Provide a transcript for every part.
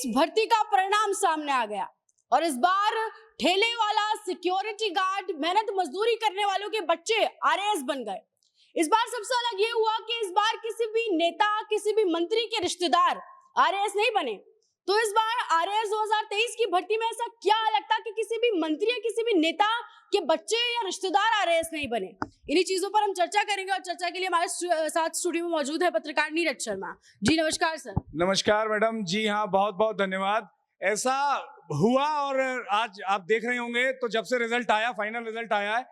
भर्ती का परिणाम सामने आ गया और इस बार ठेले वाला, सिक्योरिटी गार्ड, मेहनत मजदूरी करने वालों के बच्चे आरएएस बन गए। इस बार सबसे अलग ये हुआ कि इस बार किसी भी नेता, किसी भी मंत्री के रिश्तेदार आरएएस नहीं बने। तो इस बार आरएएस 2023 की भर्ती में ऐसा क्या अलग था कि किसी भी मंत्री या किसी भी नेता के बच्चे या रिश्तेदार आरएएस नहीं बने? इन्हीं चीजों पर हम चर्चा करेंगे और चर्चा के लिए हमारे साथ स्टूडियो में मौजूद है पत्रकार नीरज शर्मा जी। नमस्कार सर। नमस्कार मैडम जी। हाँ, बहुत बहुत धन्यवाद। ऐसा हुआ और आज आप देख रहे होंगे तो जब से रिजल्ट आया, फाइनल रिजल्ट आया है,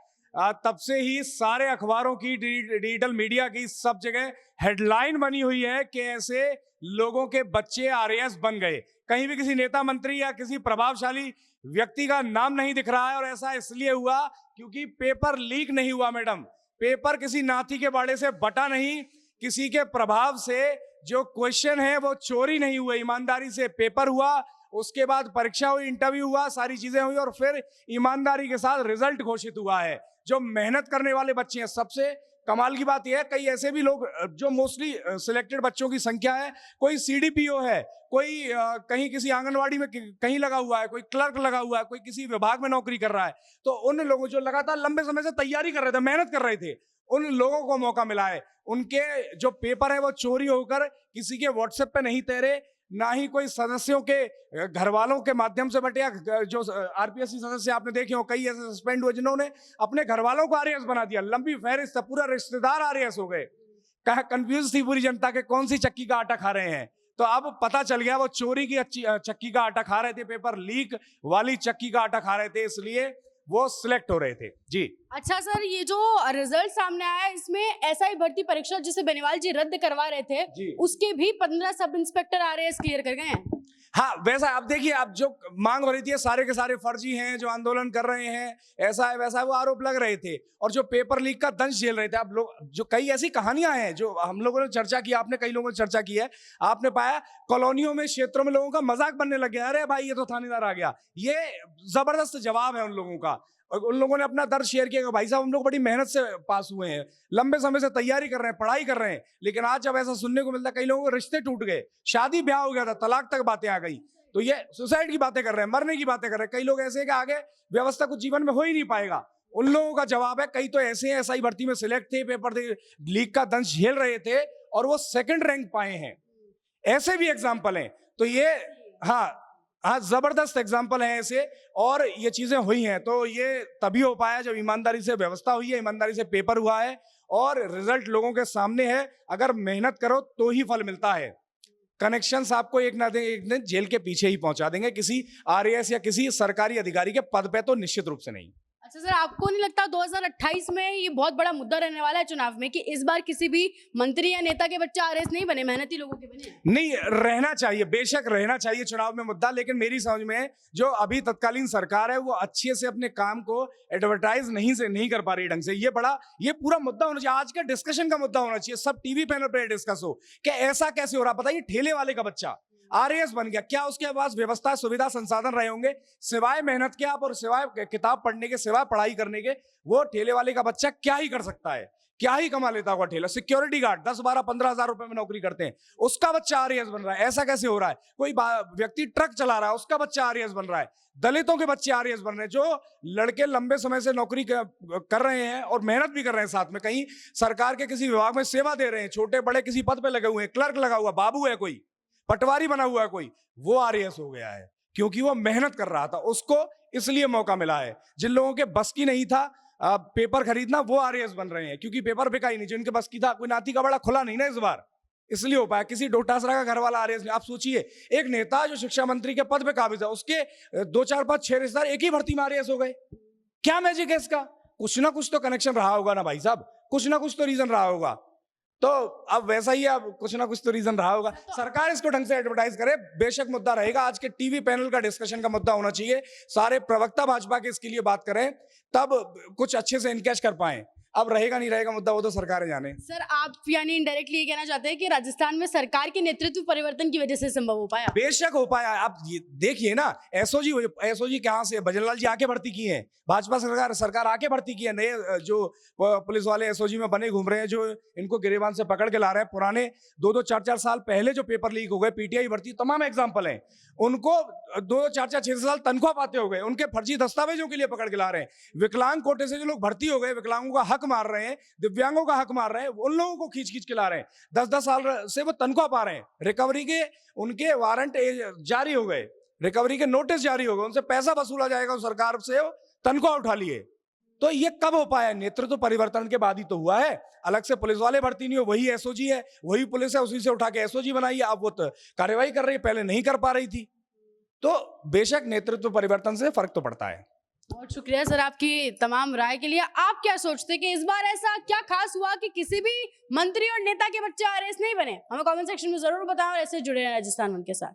तब से ही सारे अखबारों की, डिजिटल मीडिया की, सब जगह हेडलाइन बनी हुई है कि ऐसे लोगों के बच्चे आरएएस बन गए। कहीं भी किसी नेता, मंत्री या किसी प्रभावशाली व्यक्ति का नाम नहीं दिख रहा है और ऐसा इसलिए हुआ क्योंकि पेपर लीक नहीं हुआ मैडम। पेपर किसी नाथी के बाड़े से बटा नहीं, किसी के प्रभाव से जो क्वेश्चन है वो चोरी नहीं हुए, ईमानदारी से पेपर हुआ, उसके बाद परीक्षा हुई, इंटरव्यू हुआ, सारी चीजें हुई और फिर ईमानदारी के साथ रिजल्ट घोषित हुआ है। जो मेहनत करने वाले बच्चे हैं, सबसे कमाल की बात यह है, कई ऐसे भी लोग जो मोस्टली सिलेक्टेड बच्चों की संख्या है, कोई सीडीपीओ है, कोई कहीं किसी आंगनवाड़ी में कहीं लगा हुआ है, कोई क्लर्क लगा हुआ है, कोई किसी विभाग में नौकरी कर रहा है। तो उन लोगों जो लगातार लंबे समय से तैयारी कर रहे थे, मेहनत कर रहे थे, उन लोगों को मौका मिला है। उनके जो पेपर है वो चोरी होकर किसी के व्हाट्सएप पे नहीं तैरे, ना ही कोई सदस्यों के घर वालों के माध्यम से बटे, जो आरपीएससी सदस्य आपने देखे हो, कई ऐसे सस्पेंड हुए जिन्होंने अपने घर वालों को आरएएस बना दिया। लंबी फहरिस्त, पूरा रिश्तेदार आरएएस हो गए। कहा कंफ्यूज थी पूरी जनता के कौन सी चक्की का आटा खा रहे हैं। तो अब पता चल गया वो चोरी की चक्की का आटा खा रहे थे, पेपर लीक वाली चक्की का आटा खा रहे थे, इसलिए वो सिलेक्ट हो रहे थे जी। अच्छा सर, ये जो रिजल्ट सामने आया इसमें एसआई भर्ती परीक्षा जिसे बेनीवाल जी रद्द करवा रहे थे, उसके भी 15 सब इंस्पेक्टर आरएएस क्लियर कर गए हैं। हाँ, वैसा आप देखिए, आप जो मांग हो रही थी सारे के सारे फर्जी हैं, जो आंदोलन कर रहे हैं, ऐसा है वैसा है, वो आरोप लग रहे थे और जो पेपर लीक का दंश झेल रहे थे। आप लोग, जो कई ऐसी कहानियां हैं जो हम लोगों ने चर्चा की, आपने कई लोगों ने चर्चा की है, आपने पाया कॉलोनियों में, क्षेत्रों में लोगों का मजाक बनने लग गया, अरे भाई ये तो थानेदार आ गया। ये जबरदस्त जवाब है उन लोगों का। और उन लोगों ने अपना दर्द शेयर किया, भाई साहब हम लोग बड़ी मेहनत से पास हुए हैं, लंबे समय से तैयारी कर रहे हैं, पढ़ाई कर रहे हैं, लेकिन आज जब ऐसा सुनने को मिलता है, कई लोगों के रिश्ते टूट गए, शादी ब्याह हो गया था, तलाक तक बातें आ गई, तो ये सुसाइड की बातें कर रहे हैं, मरने की बातें कर रहे हैं। कई लोग ऐसे हैं कि आगे व्यवस्था कुछ जीवन में हो ही नहीं पाएगा। उन लोगों का जवाब है, कई तो ऐसे हैं एसआई भर्ती में सिलेक्ट थे, पेपर लीक का दंश झेल रहे थे और वो सेकंड रैंक पाए हैं। ऐसे भी एग्जाम्पल हैं। तो ये हाँ, जबरदस्त एग्जाम्पल है ऐसे, और ये चीजें हुई हैं। तो ये तभी हो पाया जब ईमानदारी से व्यवस्था हुई है, ईमानदारी से पेपर हुआ है और रिजल्ट लोगों के सामने है। अगर मेहनत करो तो ही फल मिलता है। कनेक्शंस आपको एक ना एक दिन जेल के पीछे ही पहुंचा देंगे, किसी आरएएस या किसी सरकारी अधिकारी के पद पे तो निश्चित रूप से नहीं। अच्छा सर, आपको नहीं लगता 2028 में ये बहुत बड़ा मुद्दा रहने वाला है चुनाव में कि इस बार किसी भी मंत्री या नेता के बच्चे आरएएस नहीं बने, मेहनती लोगों के बने? नहीं, रहना चाहिए, बेशक रहना चाहिए चुनाव में मुद्दा, लेकिन मेरी समझ में जो अभी तत्कालीन सरकार है वो अच्छे से अपने काम को एडवर्टाइज नहीं कर पा रही ढंग से। ये पूरा मुद्दा होना चाहिए, आज का डिस्कशन का मुद्दा होना चाहिए, सब टीवी पैनल पर डिस्कस हो कि ऐसा कैसे हो रहा। बताइए, ठेले वाले का बच्चा आरएएस बन गया, क्या उसके पास व्यवस्था, सुविधा, संसाधन रहे होंगे सिवाय मेहनत के, आप और सिवाय किताब पढ़ने के, सिवाय पढ़ाई करने के? वो ठेले वाले का बच्चा क्या ही कर सकता है, क्या ही कमा लेता होगा ठेला। सिक्योरिटी गार्ड 10, 12, 15 हजार रुपए में नौकरी करते हैं, उसका बच्चा आरएएस बन रहा है, ऐसा कैसे हो रहा है? कोई व्यक्ति ट्रक चला रहा है, उसका बच्चा आरएएस बन रहा है, दलितों के बच्चे आरएएस बन रहे हैं, जो लड़के लंबे समय से नौकरी कर रहे हैं और मेहनत भी कर रहे हैं, साथ में कहीं सरकार के किसी विभाग में सेवा दे रहे हैं, छोटे बड़े किसी पद पे लगे हुए हैं, क्लर्क लगा हुआ, बाबू है कोई, पटवारी बना हुआ है कोई, वो आरएएस हो गया है क्योंकि वो मेहनत कर रहा था, उसको इसलिए मौका मिला है। जिन लोगों के बस की नहीं था पेपर खरीदना, वो आरएएस बन रहे हैं क्योंकि पेपर बिका ही नहीं। जिनके बस की था, कोई नाती का बड़ा खुला नहीं ना इस बार, इसलिए हो पाया। किसी डोटासरा का घर वाला आरएएस नहीं। आप सोचिए, एक नेता जो शिक्षा मंत्री के पद पे काबिज है, उसके 2, 4, 5, 6 रिश्तेदार एक ही भर्ती में आरएएस हो गए। क्या मैजिक है इसका? कुछ ना कुछ तो कनेक्शन रहा होगा ना भाई साहब, कुछ ना कुछ तो रीजन रहा होगा। तो अब वैसा ही, अब कुछ ना कुछ तो रीजन रहा होगा। सरकार इसको ढंग से एडवर्टाइज करे, बेशक मुद्दा रहेगा। आज के टीवी पैनल का डिस्कशन का मुद्दा होना चाहिए, सारे प्रवक्ता भाजपा के इसके लिए बात करें, तब कुछ अच्छे से इनकैच कर पाए। अब रहेगा नहीं रहेगा मुद्दा वो तो सरकारें जाने। सर आप यानी इनडायरेक्टली ये कहना चाहते हैं कि राजस्थान में सरकार के नेतृत्व परिवर्तन की वजह से संभव हो पाया? बेशक हो पाया। आप देखिए ना, एसओजी कहाँ से, भजनलाल जी आके भर्ती किए हैं, भाजपा सरकार आके भर्ती की है। नए जो पुलिस वाले एसओजी में बने घूम रहे हैं, जो इनको गिरेबान से पकड़ के ला रहे हैं, पुराने 2-2, 4-4 साल पहले जो पेपर लीक हो गए, पीटीआई भर्ती, तमाम एग्जाम्पल हैं, उनको 2-2, 4-4, 6 साल तनख्वाह पाते हो गए, उनके फर्जी दस्तावेजों के लिए पकड़ के ला रहे हैं। विकलांग कोटे से जो लोग भर्ती हो गए, विकलांगों का हक मार रहे हैं, दिव्यांगों का हक मार रहे हैं, उन लोगों को खींच खींच के ला रहे हैं। 10-10 साल से वो तनख्वाह पा रहे हैं, रिकवरी के उनके वारंट जारी हो गए, रिकवरी के नोटिस जारी हो गए, उनसे पैसा वसूला जाएगा, सरकार से तनख्वाह उठा लिए। तो ये कब हो पाया? नेतृत्व परिवर्तन के बाद ही तो हुआ है। अलग से पुलिस वाले भर्ती नहीं हो, वही एसओजी है, वही पुलिस है, उसी से उठा के एसओजी बनाई है। अब वो कार्रवाई कर रही है, पहले नहीं कर पा रही थी। तो बेशक नेतृत्व परिवर्तन से फर्क तो पड़ता है। बहुत शुक्रिया सर आपकी तमाम राय के लिए। आप क्या सोचते हैं कि इस बार ऐसा क्या खास हुआ कि किसी भी मंत्री और नेता के बच्चे आरएएस नहीं बने? हमें कमेंट सेक्शन में जरूर बताएं और ऐसे जुड़े रहें राजस्थान वन के साथ।